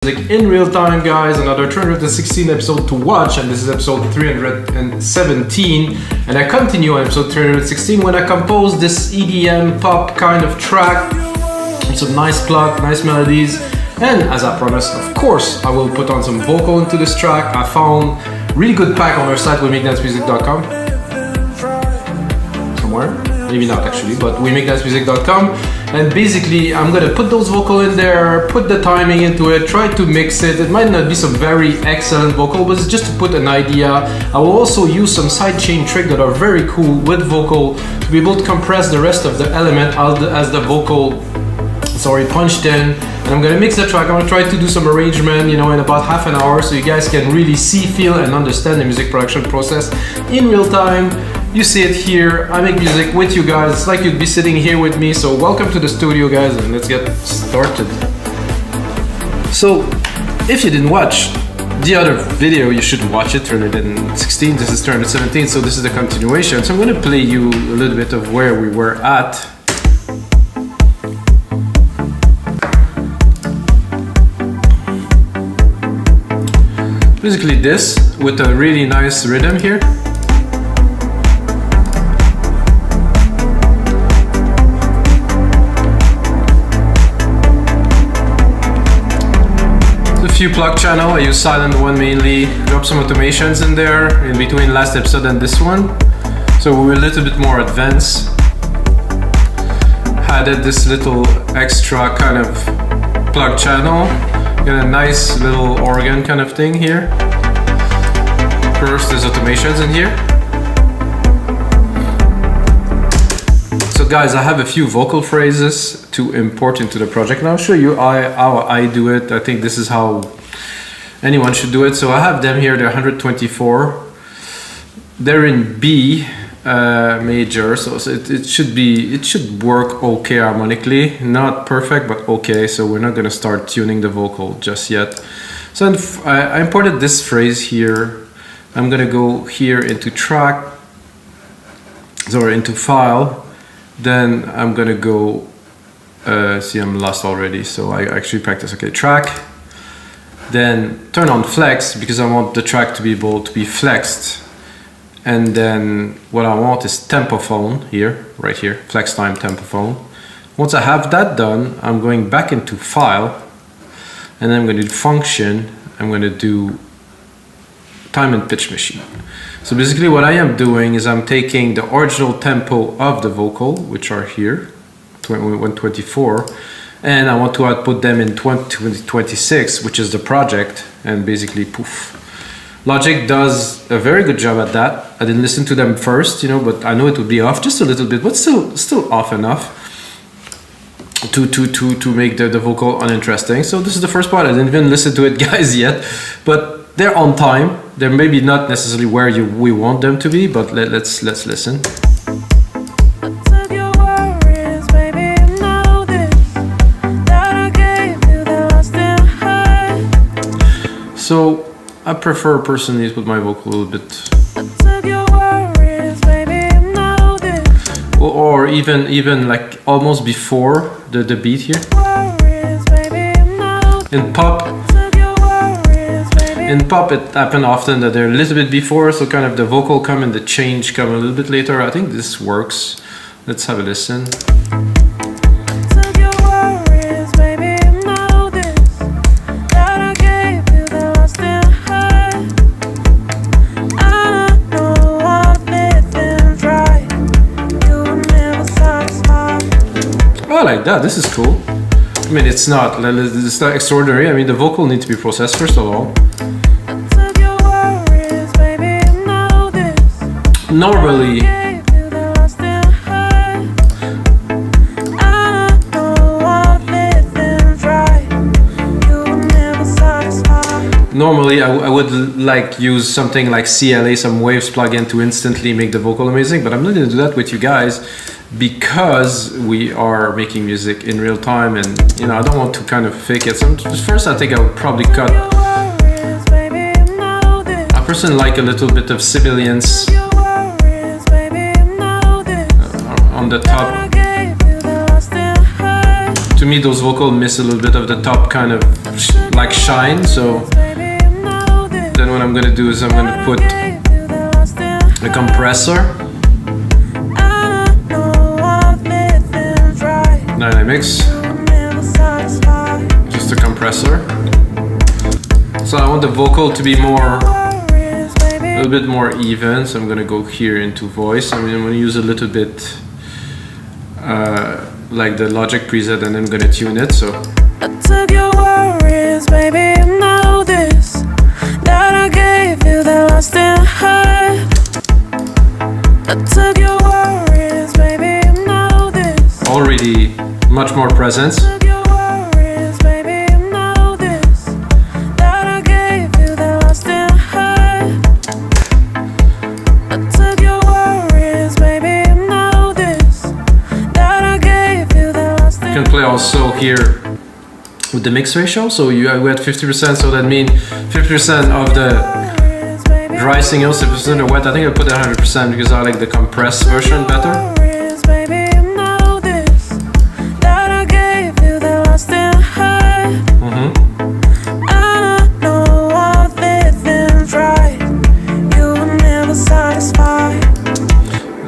In real time, guys. Another 316 episode to watch, and this is episode 317, and I continue on episode 316 when I composed this EDM pop kind of track. Some nice plot, nice melodies, and as I promised, of course, I will put on some vocal into this track. I found really good pack on our site, wemakedance.music.com. Somewhere, maybe not actually, but wemakedance.music.com. And basically, I'm gonna put those vocal in there, put the timing into it, try to mix it. It might not be some very excellent vocal, but it's just to put an idea. I will also use some sidechain tricks that are very cool with vocal to be able to compress the rest of the element as the vocal, punched in. And I'm gonna mix the track. I'm gonna try to do some arrangement, in about half an hour, so you guys can really see, feel, and understand the music production process in real time. You see it here. I make music with you guys. It's like you'd be sitting here with me. So welcome to the studio, guys, and let's get started. So if you didn't watch the other video, you should watch it. 316, this is 317, so this is the continuation. So I'm gonna play you a little bit of where we were at. Basically this, with a really nice rhythm here. Few plug channel, I use silent one mainly, drop some automations in there in between last episode and this one, so we're a little bit more advanced. Added this little extra kind of plug channel, got a nice little organ kind of thing here. First there's automations in here. So guys, I have a few vocal phrases to import into the project, and I'll show you how I do it. I think this is how anyone should do it. So I have them here, they're 124. They're in B major, so it should work okay harmonically. Not perfect, but okay. So we're not gonna start tuning the vocal just yet. So I imported this phrase here. I'm gonna go here into track, into file. Then I'm gonna go, see I'm lost already, so I actually practice, okay, track. Then turn on flex, because I want the track to be able to be flexed. And then what I want is tempo phone here, right here, flex time tempo phone. Once I have that done, I'm going back into file, and then I'm gonna do function, I'm gonna do time and pitch machine. So basically what I am doing is I'm taking the original tempo of the vocal, which are here, 124, and I want to output them in 2026, which is the project, and basically poof. Logic does a very good job at that. I didn't listen to them first, but I know it would be off just a little bit, but still off enough to make the vocal uninteresting. So this is the first part. I didn't even listen to it, guys, yet, but they're on time. They're maybe not necessarily where we want them to be, but let's listen. So I prefer personally to put my vocal a little bit, or even like almost before the beat here. In pop, it happened often that they're a little bit before, so kind of the vocal come and the change come a little bit later. I think this works. Let's have a listen. I like that. This is cool. I mean, it's not extraordinary. I mean, the vocal needs to be processed first of all. Normally, I would like use something like CLA, some waves plugin to instantly make the vocal amazing, but I'm not going to do that with you guys because we are making music in real time, and I don't want to kind of fake it. So first, I think I would probably cut. I personally like a little bit of sibilance on the top. To me, those vocals miss a little bit of the top kind of like shine. So then what I'm gonna do is I'm gonna put a compressor, dynamics, just a compressor. So I want the vocal to be a little bit more even, so I'm gonna go here into voice. I mean, I'm gonna use a little bit like the Logic preset, and then I'm gonna tune it. So I took your worries, baby, you know this, that I gave you the lost and hide. I took your worries, baby, you know this. Already much more presence. You can play also here with the mix ratio. So we had 50%, so that means 50% of the dry signals, 50% of wet. I think I put it 100% because I like the compressed version better.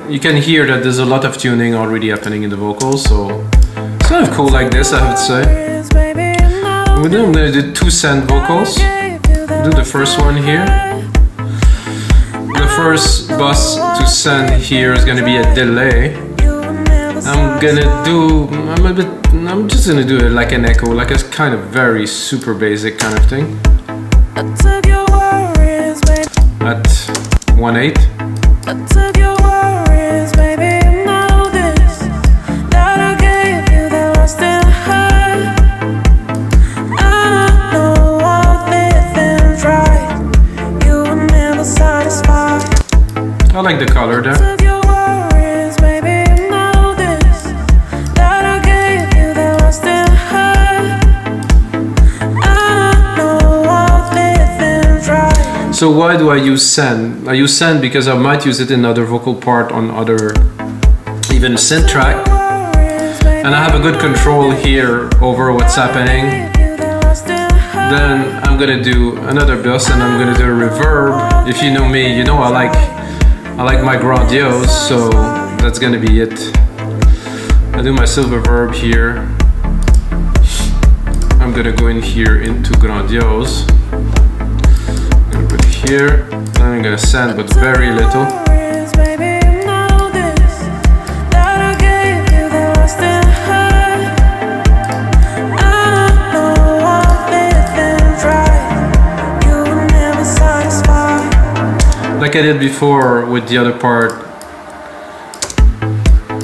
You can hear that there's a lot of tuning already happening in the vocals, so it's kind of cool like this, I would say. I'm gonna do 2 send vocals. Do the first one here. The first bus to send here is gonna be a delay. I'm just gonna do it like an echo, like a kind of very super basic kind of thing. At 1/8. I like the color there. So why do I use send? I use send because I might use it in other vocal part on other even synth track. And I have a good control here over what's happening. Then I'm gonna do another bus and I'm gonna do a reverb. If you know me, you know I like my grandiose, so that's gonna be it. I do my silver verb here. I'm gonna go in here into grandiose. I'm gonna put it here, and I'm gonna send, but very little. Like I did before with the other part,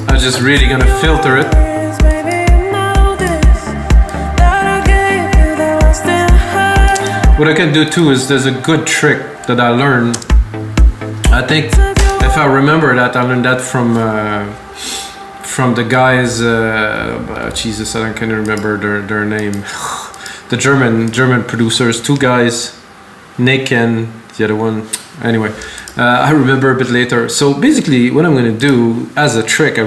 I'm just really gonna filter it. What I can do too is there's a good trick that I learned. I think if I remember that, I learned that from the guys. Jesus, I can't remember their name. The German producers, 2 guys, Nick and the other one. Anyway, I remember a bit later. So basically what I'm going to do as a trick, a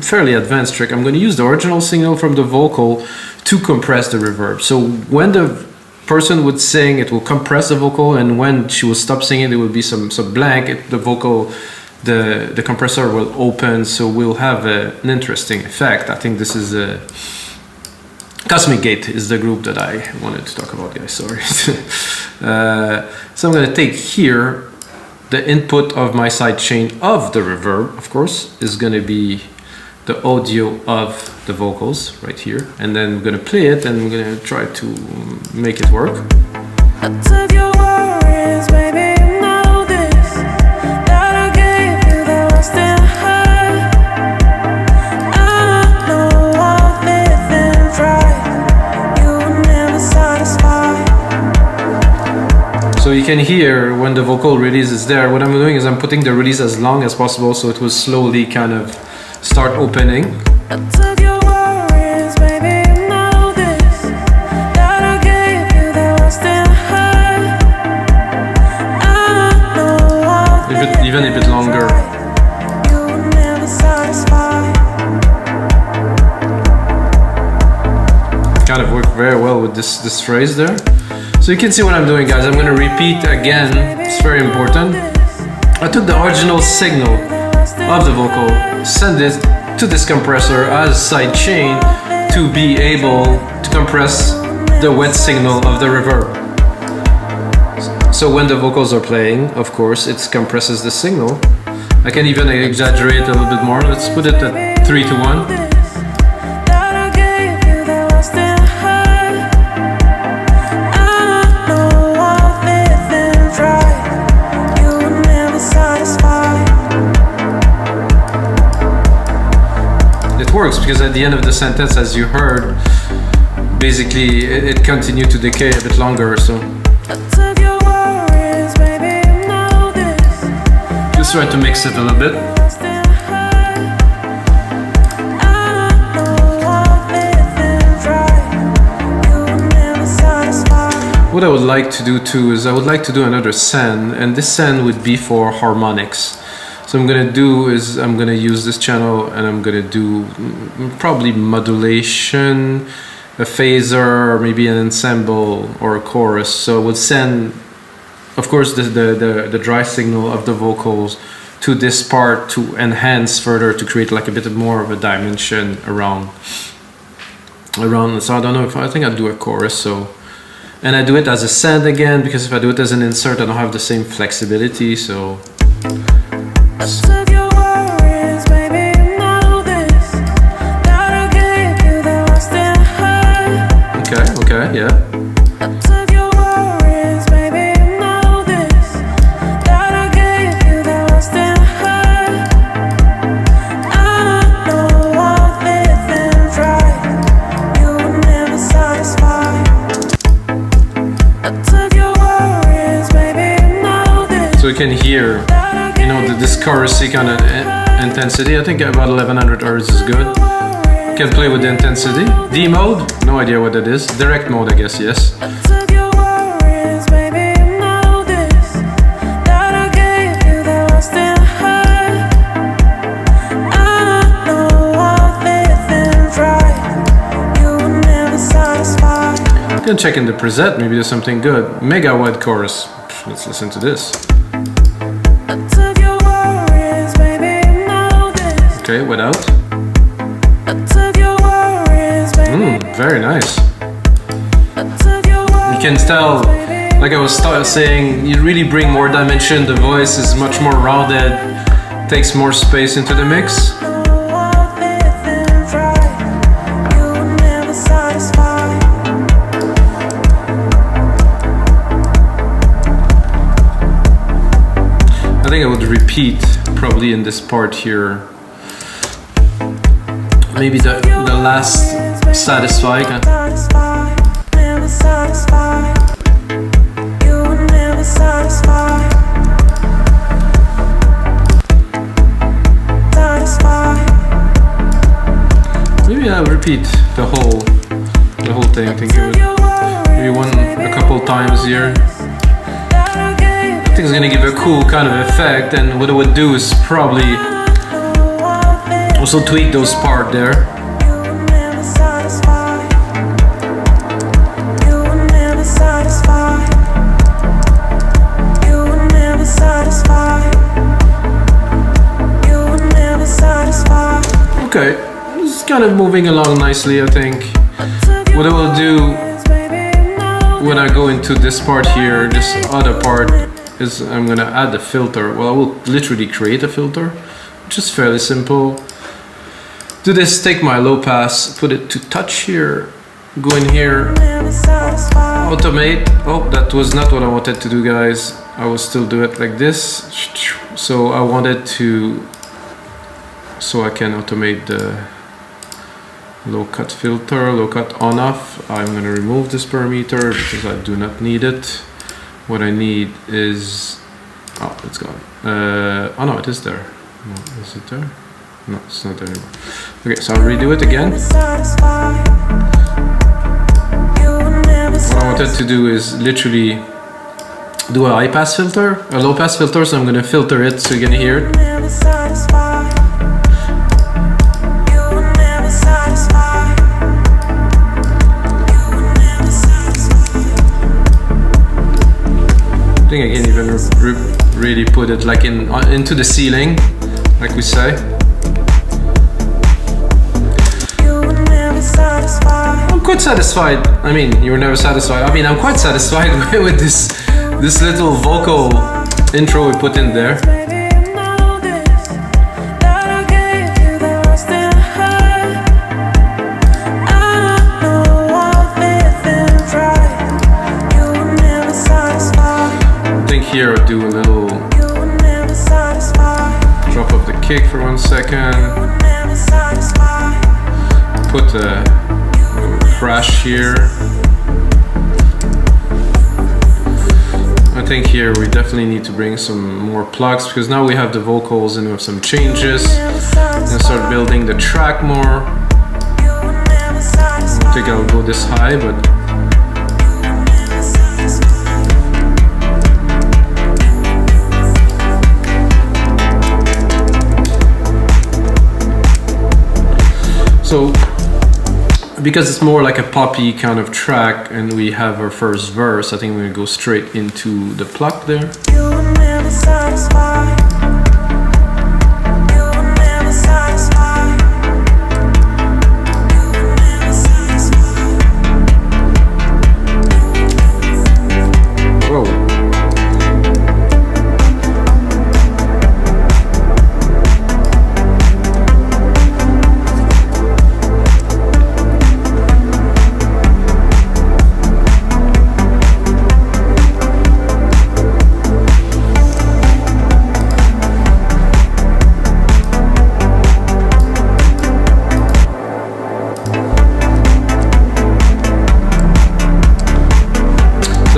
fairly advanced trick, I'm going to use the original signal from the vocal to compress the reverb. So when the person would sing, it will compress the vocal, and when she will stop singing, there will be some blank. The vocal, the compressor will open, so we'll have an interesting effect. I think this is Cosmic Gate is the group that I wanted to talk about, guys, sorry. So I'm going to take here the input of my sidechain of the reverb, of course, is going to be the audio of the vocals right here, and then I'm going to play it and I'm going to try to make it work. I took your worries, baby, you know this, that I gave you the lost and hide. I know I've lived and tried, you were never satisfied. So you can hear when the vocal release is there, what I'm doing is I'm putting the release as long as possible so it will slowly kind of start opening. I took your worries, baby, you know this, that I gave you the lost and hide. I know I've Even a bit longer. you were never satisfied. Kind of worked very well with this phrase there. So you can see what I'm doing, guys. I'm going to repeat again. It's very important. I took the original signal of the vocal, send it to this compressor as sidechain to be able to compress the wet signal of the reverb. So when the vocals are playing, of course, it compresses the signal. I can even exaggerate a little bit more. Let's put it at 3 to 1. Works because at the end of the sentence, as you heard, basically it continued to decay a bit longer, so just try to mix it a little bit. What I would like to do too is I would like to do another send, and this send would be for harmonics. So I'm gonna do is I'm gonna use this channel and I'm gonna do probably modulation, a phaser, or maybe an ensemble or a chorus. So we'll send, of course, the dry signal of the vocals to this part to enhance further, to create like a bit more of a dimension around. So I don't know if I think I'll do a chorus. So, and I do it as a send again because if I do it as an insert, I don't have the same flexibility. So. Okay, yeah. So you can hear, you know, this chorusy kind of intensity. I think about 1100 Hz is good. Can play with the intensity. D mode, no idea what that is. Direct mode, I guess, yes. You can check in the preset, maybe there's something good. Mega wide chorus. Let's listen to this. Okay, without. Very nice. You can tell, like I was saying, you really bring more dimension. The voice is much more rounded, takes more space into the mix. I think I would repeat probably in this part here. Maybe the last satisfy. Maybe I'll repeat the whole thing. I think it would maybe a couple times here. I think it's gonna give a cool kind of effect, and what I would do is probably also tweak those parts there. Okay, it's kind of moving along nicely, I think. What I will do when I go into this part here, this other part, is I'm gonna add the filter. Well, I will literally create a filter, which is fairly simple. Do this, take my low pass, put it to touch here, go in here, automate. Oh, that was not what I wanted to do, guys. I will still do it like this. So I wanted to, so I can automate the low cut filter, low cut on off. I'm gonna remove this parameter because I do not need it. What I need is, oh, it's gone. Oh no, it is there. No, is it there? No, it's not there anymore. Okay, so I'll redo it again. What I wanted to do is literally do a high pass filter, a low pass filter, so I'm gonna filter it so you're gonna hear it. think I can even really put it like into the ceiling, like we say. I'm quite satisfied. I mean, you were never satisfied. I mean, I'm quite satisfied with this little vocal intro we put in there. Here I'll do a little drop of the kick for 1 second, put a crash here. I think here we definitely need to bring some more plugs because now we have the vocals and we have some changes and start building the track more. I don't think I'll go this high, but so, because it's more like a poppy kind of track and we have our first verse, I think we're gonna go straight into the pluck there. You were never satisfied. You were never satisfied. You were never satisfied. Whoa.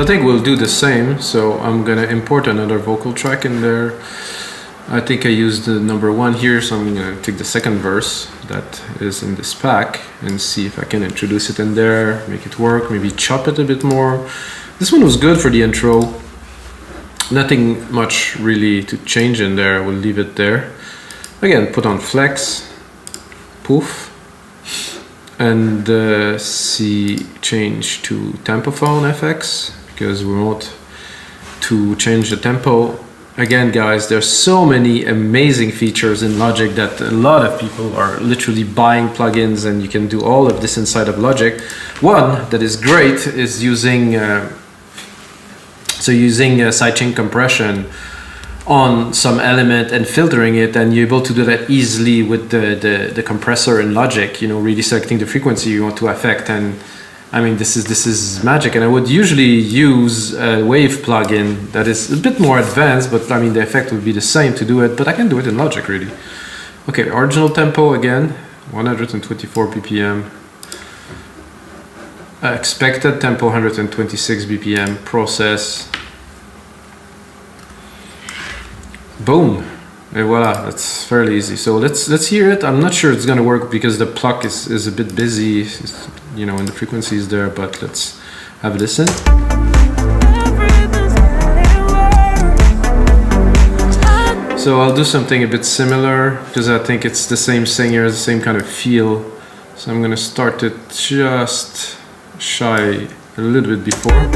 I think we'll do the same, so I'm gonna import another vocal track in there. I think I used the number 1 here, so I'm gonna take the second verse that is in this pack and see if I can introduce it in there, make it work, maybe chop it a bit more. This one was good for the intro. Nothing much really to change in there, we'll leave it there. Again, put on flex, poof, and change to tempophone FX. Because we want to change the tempo. Again, guys, there's so many amazing features in Logic that a lot of people are literally buying plugins, and you can do all of this inside of Logic. One that is great is using sidechain compression on some element and filtering it, and you're able to do that easily with the compressor in Logic. You know, really selecting the frequency you want to affect. And I mean, this is magic, and I would usually use a wave plugin that is a bit more advanced, but I mean the effect would be the same to do it, but I can do it in Logic really. Okay, original tempo again, 124 BPM. Expected tempo 126 BPM, process. Boom. And voila, that's fairly easy. So let's hear it. I'm not sure it's gonna work because the pluck is a bit busy, you know, and the frequency is there, but let's have a listen. So I'll do something a bit similar because I think it's the same singer, the same kind of feel. So I'm gonna start it just shy a little bit before.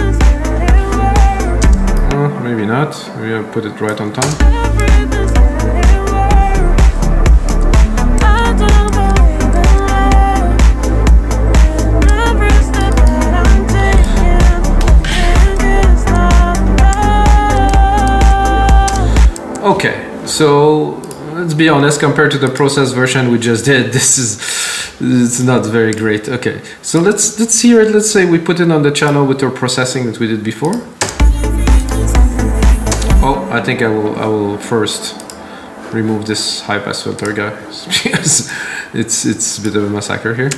Maybe not, maybe I'll put it right on time. Okay, so let's be honest, compared to the process version we just did, it's not very great. Okay, so let's hear it. Let's say we put it on the channel with our processing that we did before. Oh, I think I will first remove this high pass filter, guys, because it's a bit of a massacre here.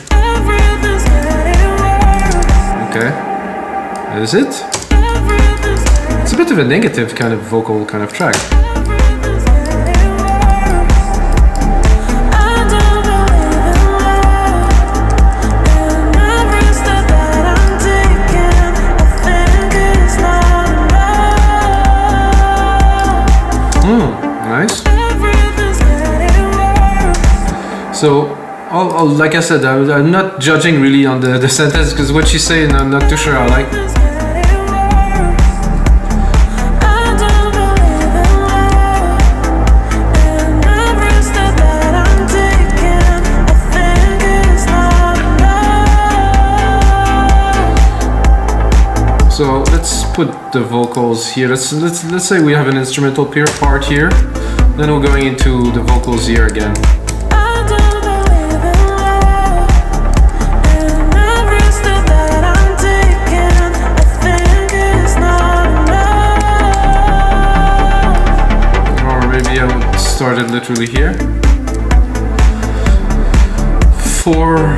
Okay, that is it. It's a bit of a negative kind of vocal kind of track. Nice. So, like I said, I'm not judging really on the sentence because what she's saying I'm not too sure I like. So let's put the vocals here. Let's say we have an instrumental part here. Then we're going into the vocals here again. I don't believe in love, and every step that I'm taking, I think it's not enough. Or maybe I would start it literally here. 4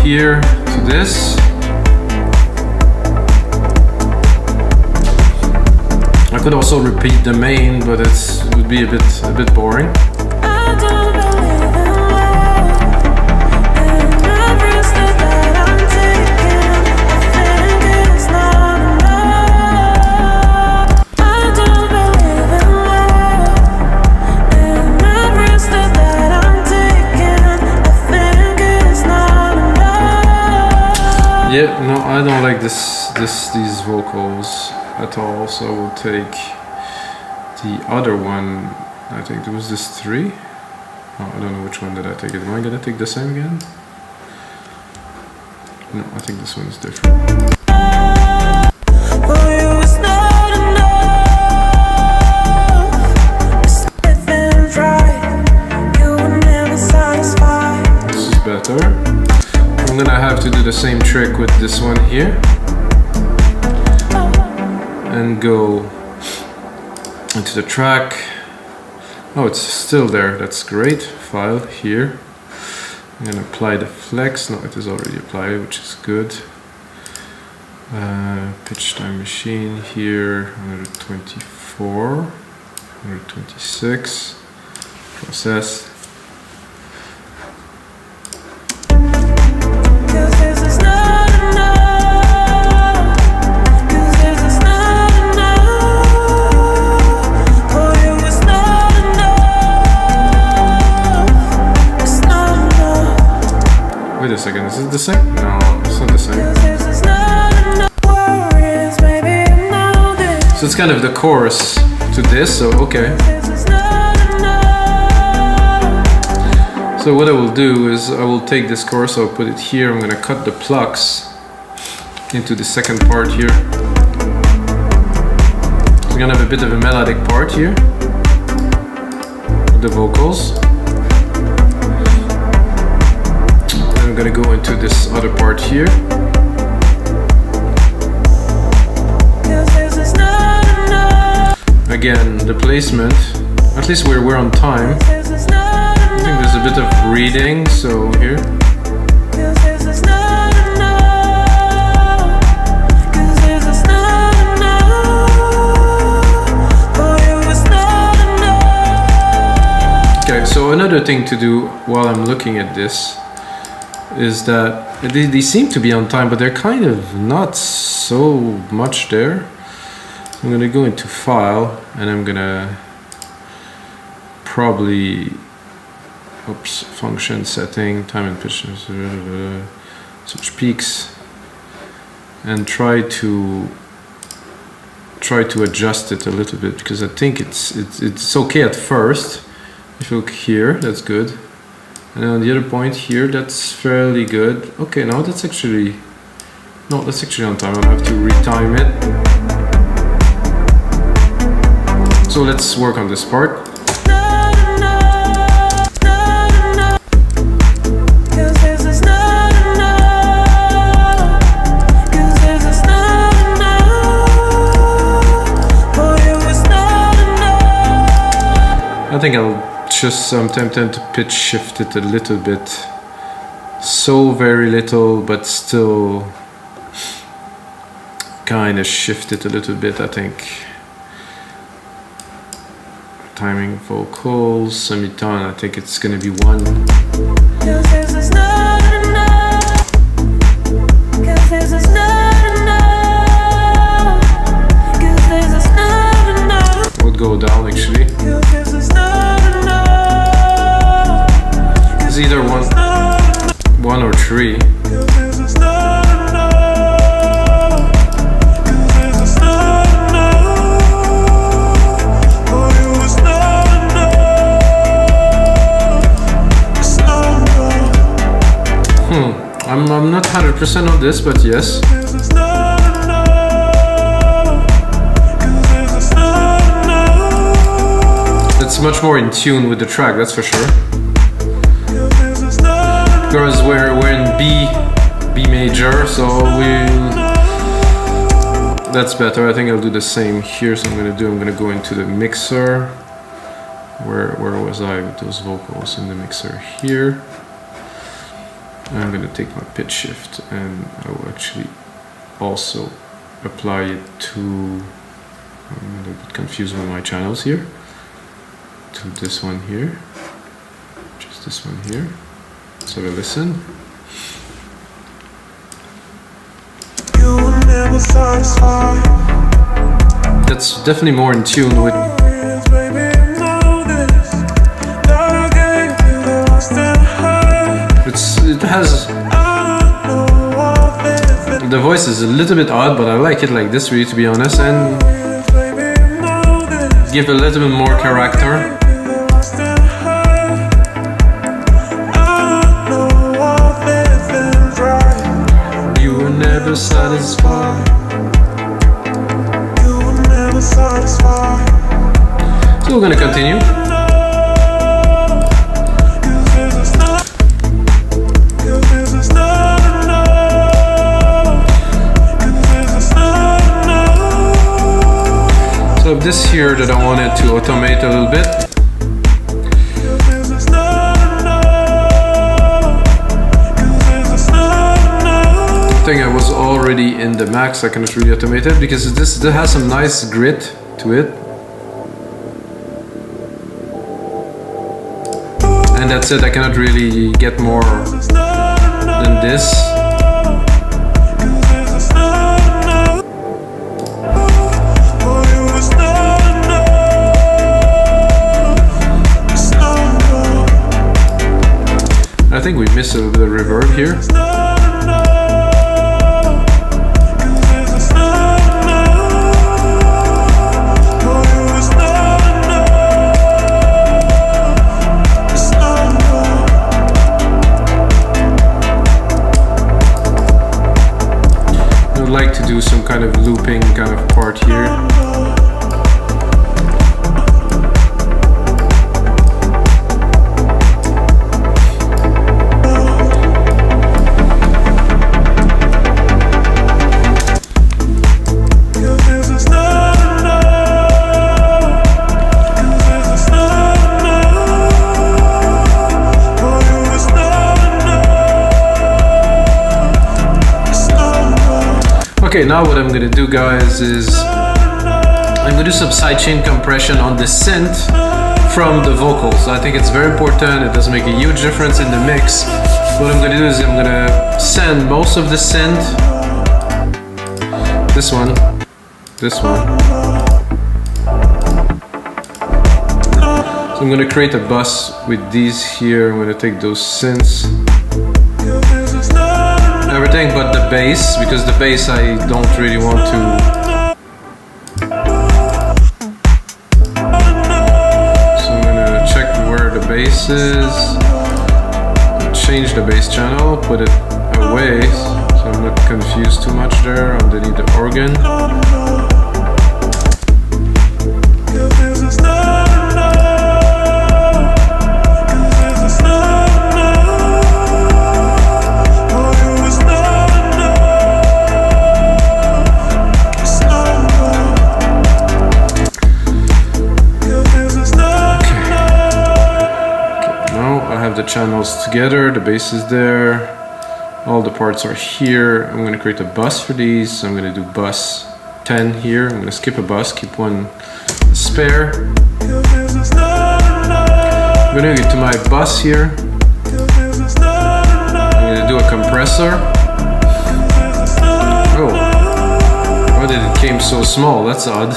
here to this. I could also repeat the main, but it would be a bit boring. I don't believe in love, and every step that I'm taking, I think it's not enough. I don't believe in love, and every step that I'm taking, I think it's not enough. Yeah, no, I don't like these vocals at all, so I will take the other one. I think there was this 3. Oh, I don't know which one did I take. Am I gonna take the same again? No, I think this one is different. For you it's not enough. It's living right, you were never satisfied. This is better. I'm gonna have to do the same trick with this one here. And go into the track. Oh, it's still there. That's great. File here. I'm gonna apply the flex. No, it is already applied, which is good. Pitch time machine here. 124, 126. Process. Wait a second, is it the same? No, it's not the same. So it's kind of the chorus to this, so okay. So what I will do is I will take this chorus, I'll put it here, I'm gonna cut the plucks into the second part here. So we're gonna have a bit of a melodic part here with the vocals. I'm gonna go into this other part here. Again, the placement, at least we're on time. I think there's a bit of reading, so here. Okay, so another thing to do while I'm looking at this is that they seem to be on time, but they're kind of not so much there. I'm gonna go into file and I'm gonna probably, oops, function setting, time and pitch, switch peaks, and try to adjust it a little bit, because I think it's okay at first. If you look here, that's good. And on the other point here, that's fairly good. Okay, now that's actually on time. I'll have to retime it. So let's work on this part. I think I'll just, I'm tempted to pitch shift it a little bit. So very little, but still kind of shift it a little bit, I think. Timing vocals, semitone, I think it's gonna be 1. Would go down actually. It's either 1 or 3. I'm not 100% on this, but yes. much more in tune with the track, that's for sure. Because we're in B major, so that's better. I think I'll do the same here. So I'm gonna go into the mixer. Where was I with those vocals? In the mixer here. I'm gonna take my pitch shift and I will actually also apply it to, I'm a little bit confused with my channels here, to this one here, just this one here. So we listen. You were never satisfied. That's definitely more in tune with. It has. The voice is a little bit odd, but I like it like this, really, to be honest, and give a little bit more character. You were never satisfied. You were never satisfied. So we're gonna continue. So this here that I wanted to automate a little bit. I think I was already in the max, I cannot really automate it because this has some nice grit to it. And that's it, I cannot really get more than this. I think we missed a little bit of reverb here. I'd like to do some kind of looping kind of part here. Okay, now what I'm gonna do, guys, is I'm gonna do some sidechain compression on the synth from the vocals. I think it's very important. It does make a huge difference in the mix. What I'm gonna do is I'm gonna send most of the synth, this one, so I'm gonna create a bus with these here. I'm gonna take those synths, everything but the bass, because the bass I don't really want to. So I'm gonna check where the bass is, change the bass channel, put it away so I'm not confused too much there underneath the organ. The channels together, the bass is there, all the parts are here. I'm going to create a bus for these, so I'm going to do bus 10 here. I'm going to skip a bus, keep one spare. I'm going to get to my bus here. I'm going to do a compressor. Oh, why did it came so small? That's odd.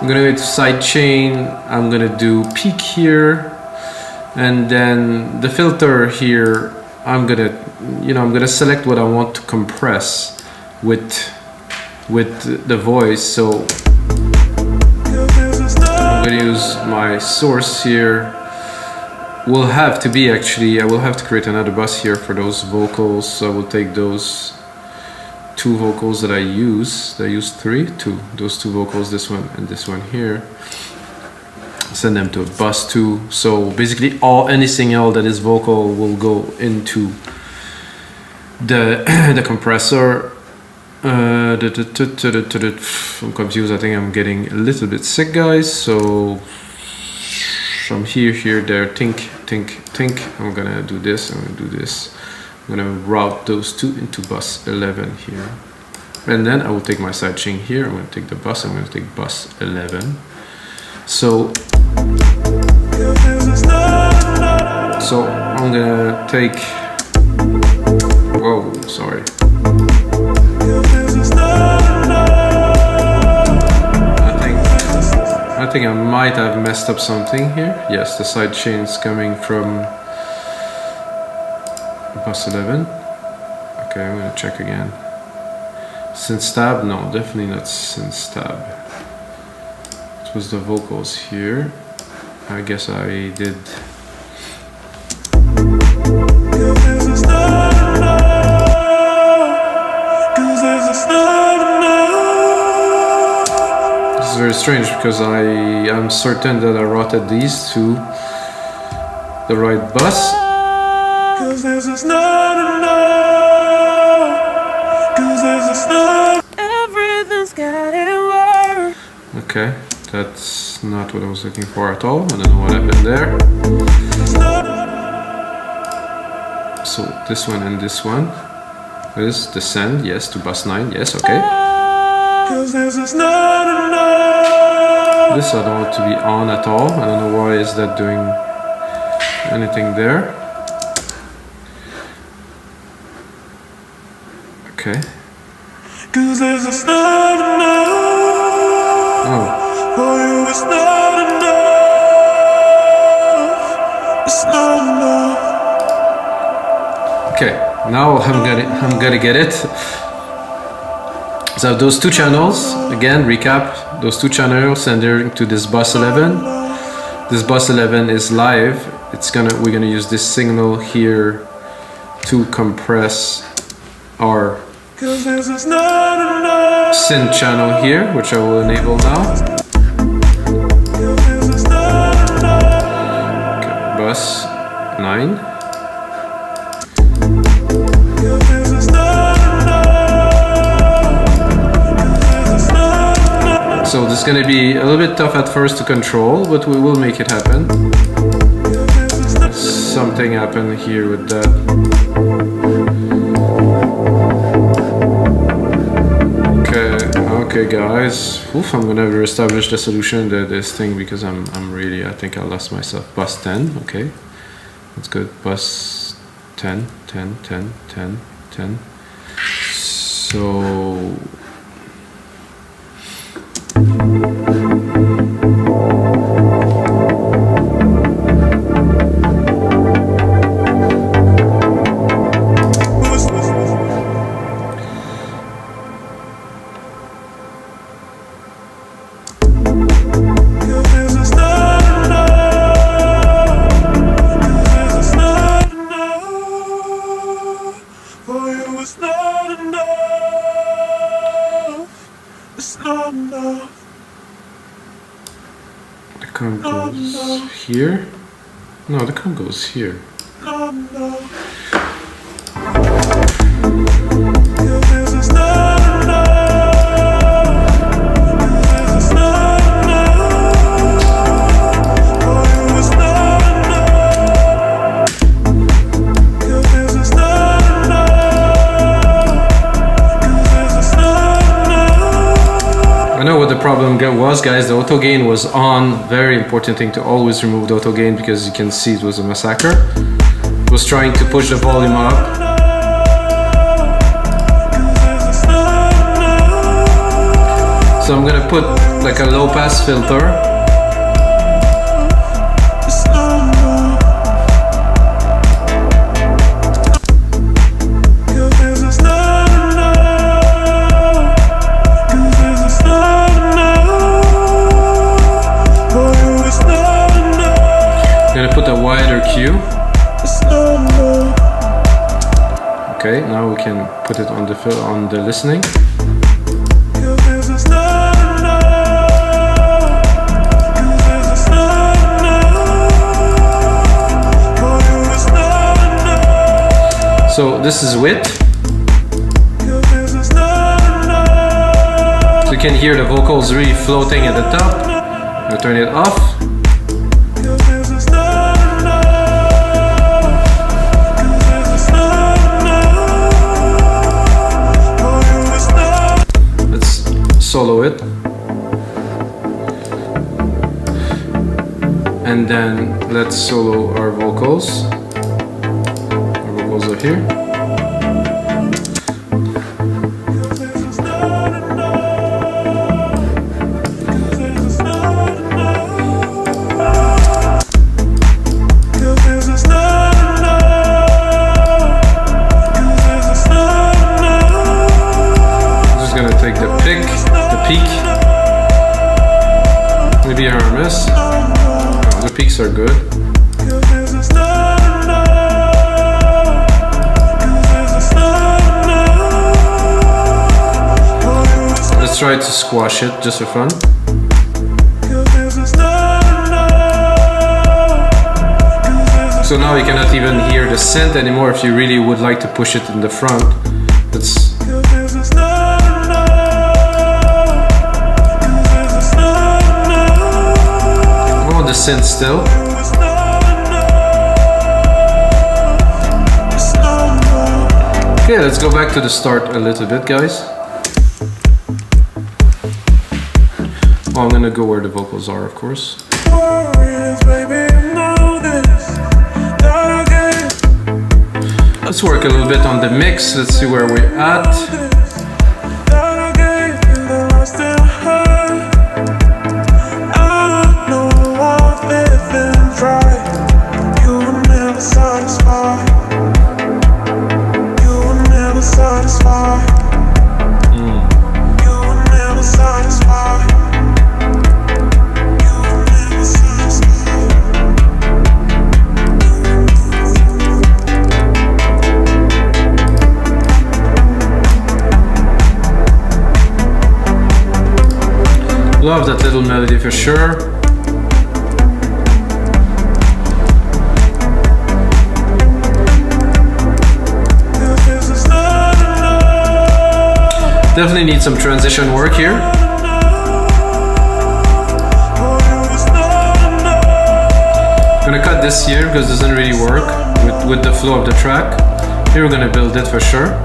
I'm going to go to sidechain. I'm going to do peak here. And then the filter here, I'm gonna select what I want to compress with the voice. So I'm gonna use my source here. Will have to be actually, I will have to create another bus here for those vocals. So I will take those two vocals that I use. Those two vocals, this one and this one here. send them to a bus too. So basically any signal that is vocal will go into the compressor. I'm confused. I think I'm getting a little bit sick, guys. So from here, there, think. I'm gonna do this. I'm gonna do this. I'm gonna route those two into bus 11 here, and then I will take my sidechain here. I'm gonna take the bus. I'm gonna take bus 11. So I'm gonna take. Whoa, sorry. I think I might have messed up something here. Yes, the sidechain is coming from bus 11. Okay, I'm gonna check again. Synth tab? No, definitely not synth tab. It was the vocals here. I guess I did. It's very strange because I am certain that I routed these to the right bus. Okay, that's not what I was looking for at all. I don't know what happened there. So this one and this one is the send, yes, to bus 9, yes, okay. This I don't want to be on at all. I don't know why is that doing anything there. Okay. Oh. Okay, now I'm gonna get it. So those two channels, again, recap, those two channels sending to this bus 11. This bus 11 is live. We're gonna use this signal here to compress our synth channel here, which I will enable now. Okay, bus 9. So this is going to be a little bit tough at first to control, but we will make it happen. Something happened here with that. Okay guys. Oof, I'm going to reestablish the solution to this thing because I think I lost myself. Bus 10, okay. That's good. Bus 10. So the comb goes here. No, the comb goes here. I know what the problem was, guys. The auto gain was on. Very important thing to always remove the auto gain because you can see it was a massacre. It was trying to push the volume up. So I'm gonna put like a low pass filter. Put a wider Q. Okay, now we can put it on the listening. this is width. So you can hear the vocals really floating at the top. I'm gonna turn it off. Let's solo it. And then let's solo our vocals. Our vocals are here. I'm just gonna take the peak. Maybe a miss. The peaks are good. Let's try to squash it just for fun. So now you cannot even hear the synth anymore if you really would like to push it in the front. It's the synth still. Okay, let's go back to the start a little bit, guys. Well, I'm gonna go where the vocals are, of course. Let's work a little bit on the mix. Let's see where we're at. Love that little melody for sure. Definitely need some transition work here. I'm gonna cut this here because it doesn't really work with the flow of the track. Here we're gonna build it for sure.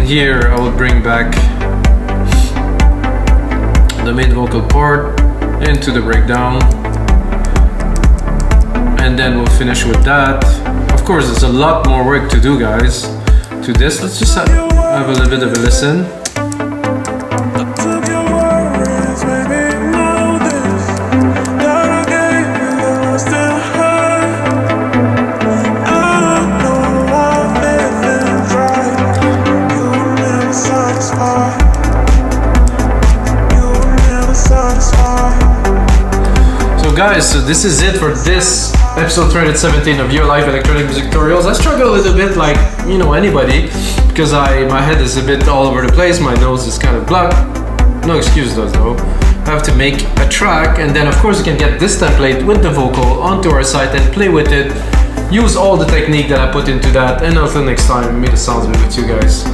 Here I will bring back the main vocal part into the breakdown, and then we'll finish with that. Of course, there's a lot more work to do, guys, to this. Let's just have a little bit of a listen. Guys, so this is it for this episode 317 of Your Life Electronic Music Tutorials. I struggle a little bit like, you know, anybody, because my head is a bit all over the place, my nose is kind of blocked. No excuses though. I have to make a track, and then of course you can get this template with the vocal onto our site and play with it. Use all the technique that I put into that, and until next time, may the sounds be with you guys.